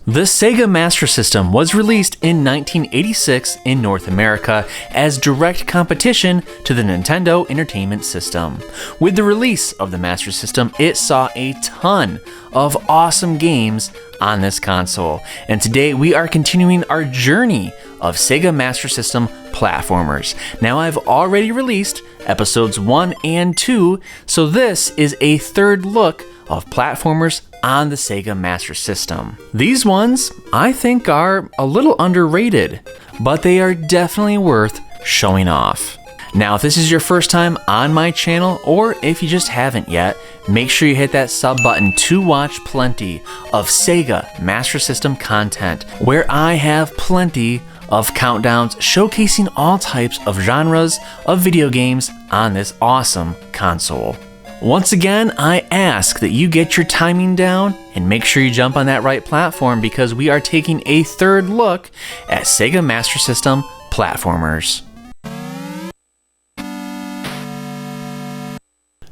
The Sega Master System was released in 1986 in North America as direct competition to the Nintendo Entertainment System. With the release of the Master System, it saw a ton of awesome games on this console. And today we are continuing our journey of Sega Master System platformers. Now I've already released episodes 1 and 2, so this is a third look of platformers on the Sega Master System. These ones, I think, are a little underrated, but they are definitely worth showing off. Now, if this is your first time on my channel, or if you just haven't yet, make sure you hit that sub button to watch plenty of Sega Master System content, where I have plenty of countdowns showcasing all types of genres of video games on this awesome console. Once again, I ask that you get your timing down and make sure you jump on that right platform, because we are taking a third look at Sega Master System platformers.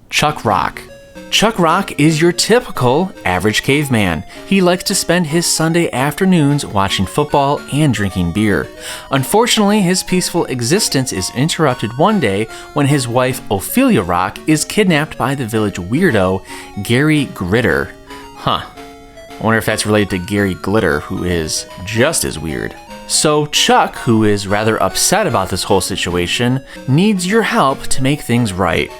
Chuck Rock. Chuck Rock is your typical average caveman. He likes to spend his Sunday afternoons watching football and drinking beer. Unfortunately, his peaceful existence is interrupted one day when his wife Ophelia Rock is kidnapped by the village weirdo Gary Gritter. I wonder if that's related to Gary Glitter, who is just as weird. So Chuck, who is rather upset about this whole situation, needs your help to make things right.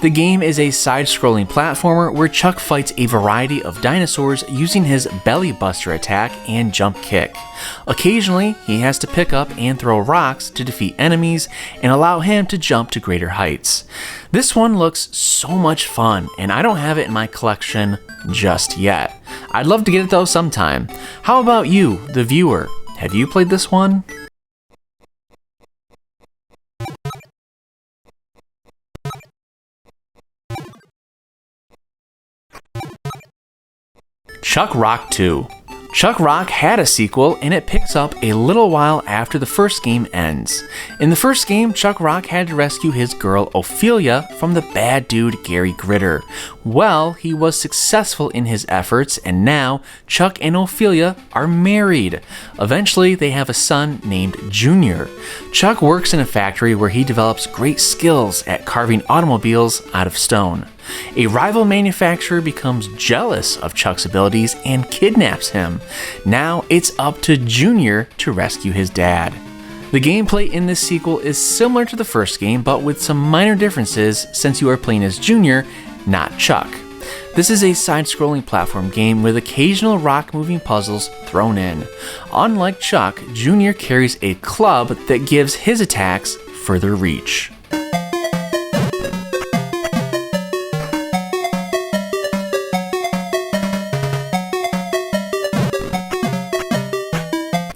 The game is a side-scrolling platformer where Chuck fights a variety of dinosaurs using his belly buster attack and jump kick. Occasionally, he has to pick up and throw rocks to defeat enemies and allow him to jump to greater heights. This one looks so much fun, and I don't have it in my collection just yet. I'd love to get it though sometime. How about you, the viewer? Have you played this one? Chuck Rock 2. Chuck Rock had a sequel, and it picks up a little while after the first game ends. In the first game, Chuck Rock had to rescue his girl Ophelia from the bad dude Gary Gritter. Well, he was successful in his efforts, and now Chuck and Ophelia are married. Eventually, they have a son named Junior. Chuck works in a factory where he develops great skills at carving automobiles out of stone. A rival manufacturer becomes jealous of Chuck's abilities and kidnaps him. Now it's up to Junior to rescue his dad. The gameplay in this sequel is similar to the first game, but with some minor differences since you are playing as Junior, not Chuck. This is a side-scrolling platform game with occasional rock-moving puzzles thrown in. Unlike Chuck, Junior carries a club that gives his attacks further reach.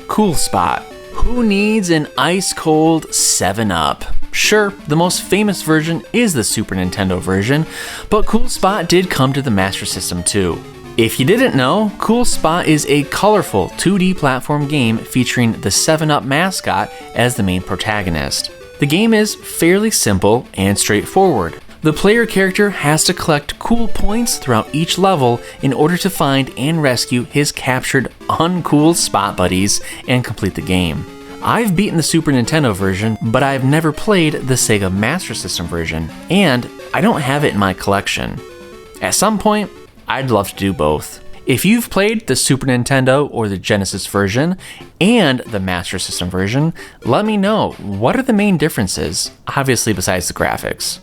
Cool Spot. Who needs an ice-cold 7-Up? Sure, the most famous version is the Super Nintendo version, but Cool Spot did come to the Master System too. If you didn't know, Cool Spot is a colorful 2D platform game featuring the 7-Up mascot as the main protagonist. The game is fairly simple and straightforward. The player character has to collect cool points throughout each level in order to find and rescue his captured uncool spot buddies and complete the game. I've beaten the Super Nintendo version, but I've never played the Sega Master System version, and I don't have it in my collection. At some point, I'd love to do both. If you've played the Super Nintendo or the Genesis version and the Master System version, let me know, what are the main differences, obviously besides the graphics.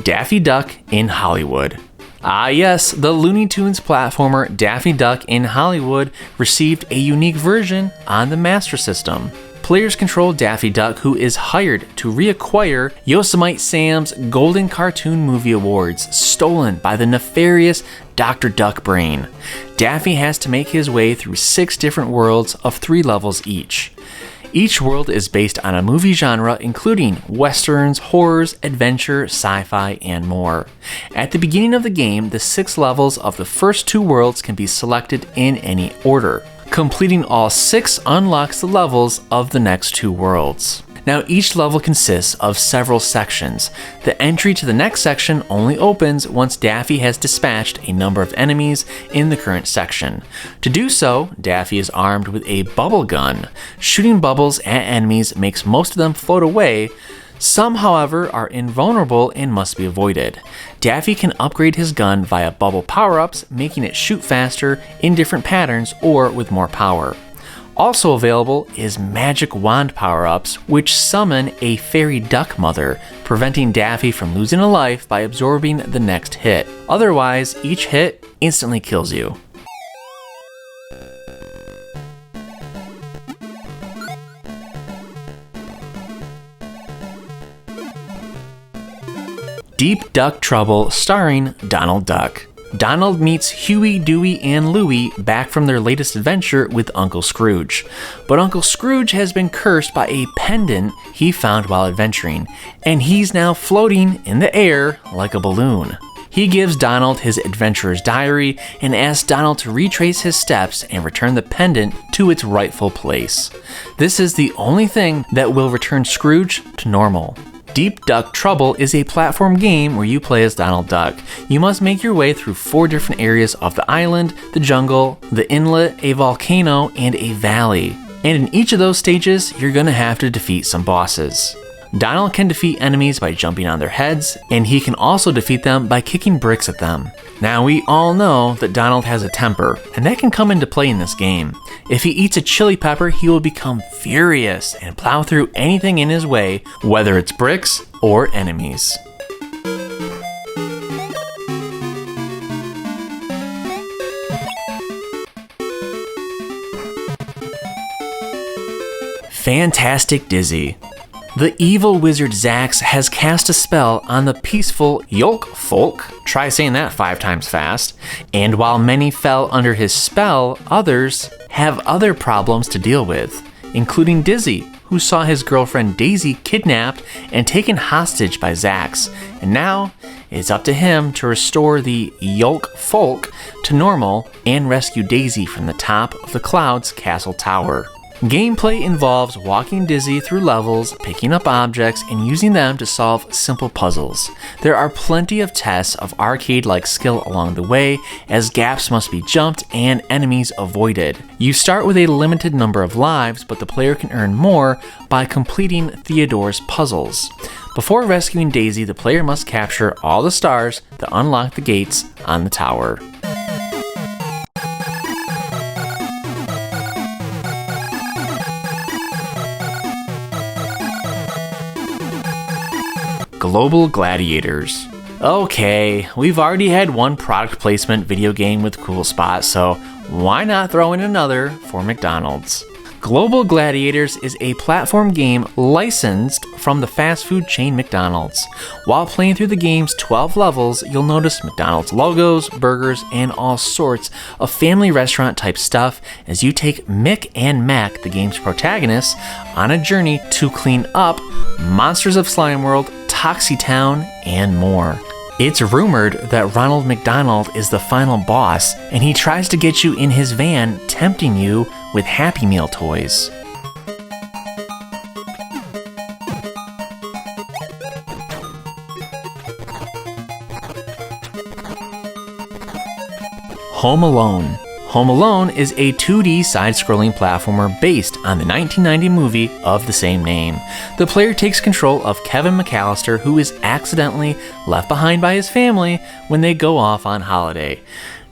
Daffy Duck in Hollywood. Ah yes, the Looney Tunes platformer Daffy Duck in Hollywood received a unique version on the Master System. Players control Daffy Duck, who is hired to reacquire Yosemite Sam's Golden Cartoon Movie Awards, stolen by the nefarious Dr. Duck Brain. Daffy has to make his way through 6 different worlds of 3 levels each. Each world is based on a movie genre, including westerns, horrors, adventure, sci-fi, and more. At the beginning of the game, the 6 levels of the first 2 worlds can be selected in any order. Completing all 6 unlocks the levels of the next 2 worlds. Now each level consists of several sections. The entry to the next section only opens once Daffy has dispatched a number of enemies in the current section. To do so, Daffy is armed with a bubble gun. Shooting bubbles at enemies makes most of them float away. Some, however, are invulnerable and must be avoided. Daffy can upgrade his gun via bubble power-ups, making it shoot faster in different patterns or with more power. Also available is magic wand power-ups, which summon a fairy duck mother, preventing Daffy from losing a life by absorbing the next hit. Otherwise, each hit instantly kills you. Deep Duck Trouble, starring Donald Duck. Donald meets Huey, Dewey, and Louie back from their latest adventure with Uncle Scrooge. But Uncle Scrooge has been cursed by a pendant he found while adventuring, and he's now floating in the air like a balloon. He gives Donald his adventurer's diary and asks Donald to retrace his steps and return the pendant to its rightful place. This is the only thing that will return Scrooge to normal. Deep Duck Trouble is a platform game where you play as Donald Duck. You must make your way through 4 different areas of the island, the jungle, the inlet, a volcano, and a valley. And in each of those stages, you're going to have to defeat some bosses. Donald can defeat enemies by jumping on their heads, and he can also defeat them by kicking bricks at them. Now, we all know that Donald has a temper, and that can come into play in this game. If he eats a chili pepper, he will become furious and plow through anything in his way, whether it's bricks or enemies. Fantastic Dizzy. The evil wizard Zax has cast a spell on the peaceful Yolk folk, try saying that 5 times fast, and while many fell under his spell, others have other problems to deal with, including Dizzy, who saw his girlfriend Daisy kidnapped and taken hostage by Zax, and now it's up to him to restore the Yolk folk to normal and rescue Daisy from the top of the Cloud's castle tower. Gameplay involves walking Dizzy through levels, picking up objects, and using them to solve simple puzzles. There are plenty of tests of arcade-like skill along the way, as gaps must be jumped and enemies avoided. You start with a limited number of lives, but the player can earn more by completing Theodore's puzzles. Before rescuing Daisy, the player must capture all the stars that unlock the gates on the tower. Global Gladiators. Okay, we've already had one product placement video game with Cool Spot, so why not throw in another for McDonald's? Global Gladiators is a platform game licensed from the fast food chain McDonald's. While playing through the game's 12 levels, you'll notice McDonald's logos, burgers, and all sorts of family restaurant type stuff as you take Mick and Mac, the game's protagonists, on a journey to clean up Monsters of Slime World, Toxie Town, and more. It's rumored that Ronald McDonald is the final boss, and he tries to get you in his van, tempting you with Happy Meal toys. Home Alone. Home Alone is a 2D side-scrolling platformer based on the 1990 movie of the same name. The player takes control of Kevin McAllister, who is accidentally left behind by his family when they go off on holiday.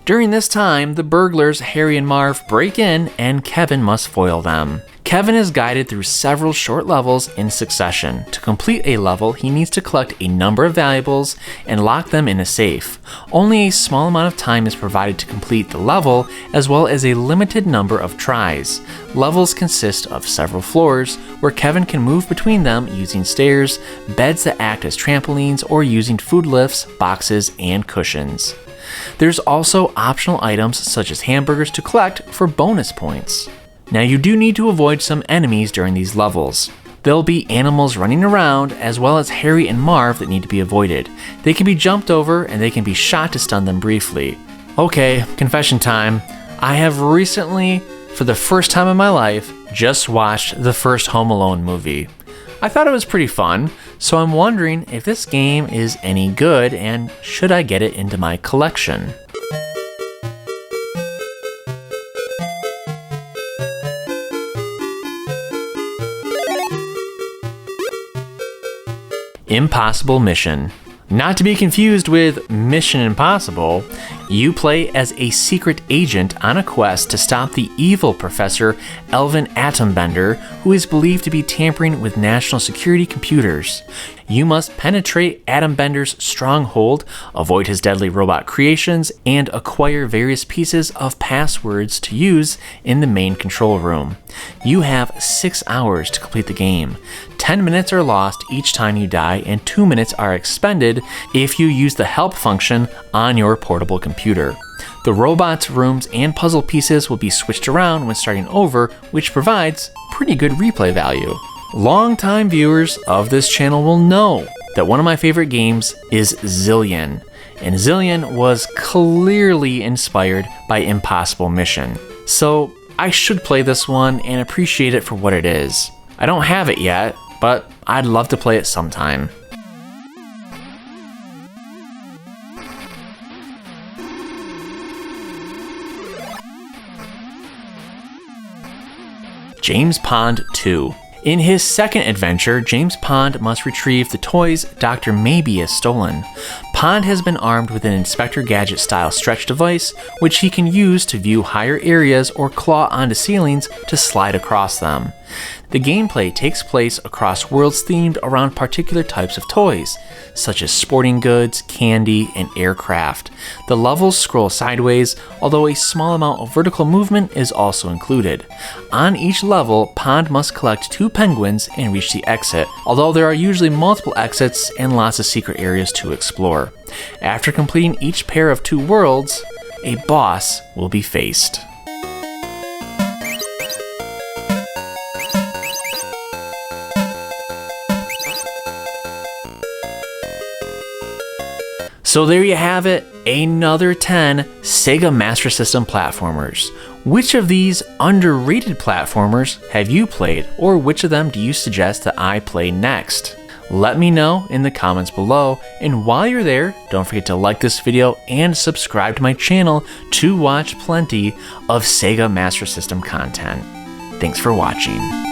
During this time, the burglars Harry and Marv break in, and Kevin must foil them. Kevin is guided through several short levels in succession. To complete a level, he needs to collect a number of valuables and lock them in a safe. Only a small amount of time is provided to complete the level, as well as a limited number of tries. Levels consist of several floors, where Kevin can move between them using stairs, beds that act as trampolines, or using food lifts, boxes, and cushions. There's also optional items such as hamburgers to collect for bonus points. Now you do need to avoid some enemies during these levels. There'll be animals running around, as well as Harry and Marv that need to be avoided. They can be jumped over, and they can be shot to stun them briefly. Okay, confession time. I have recently, for the first time in my life, just watched the first Home Alone movie. I thought it was pretty fun, so I'm wondering if this game is any good and should I get it into my collection. Impossible Mission. Not to be confused with Mission Impossible, you play as a secret agent on a quest to stop the evil Professor Elvin Atombender, who is believed to be tampering with national security computers. You must penetrate Atombender's stronghold, avoid his deadly robot creations, and acquire various pieces of passwords to use in the main control room. You have 6 hours to complete the game. 10 minutes are lost each time you die, and 2 minutes are expended if you use the help function on your portable computer. The robots, rooms, and puzzle pieces will be switched around when starting over, which provides pretty good replay value. Longtime viewers of this channel will know that one of my favorite games is Zillion, and Zillion was clearly inspired by Impossible Mission. So I should play this one and appreciate it for what it is. I don't have it yet, but I'd love to play it sometime. James Pond 2. In his second adventure, James Pond must retrieve the toys Dr. Maybe has stolen. Pond has been armed with an Inspector Gadget-style stretch device, which he can use to view higher areas or claw onto ceilings to slide across them. The gameplay takes place across worlds themed around particular types of toys, such as sporting goods, candy, and aircraft. The levels scroll sideways, although a small amount of vertical movement is also included. On each level, Pond must collect 2 penguins and reach the exit, although there are usually multiple exits and lots of secret areas to explore. After completing each pair of 2 worlds, a boss will be faced. So there you have it, another 10 Sega Master System platformers. Which of these underrated platformers have you played, or which of them do you suggest that I play next? Let me know in the comments below, and while you're there, don't forget to like this video and subscribe to my channel to watch plenty of Sega Master System content. Thanks for watching.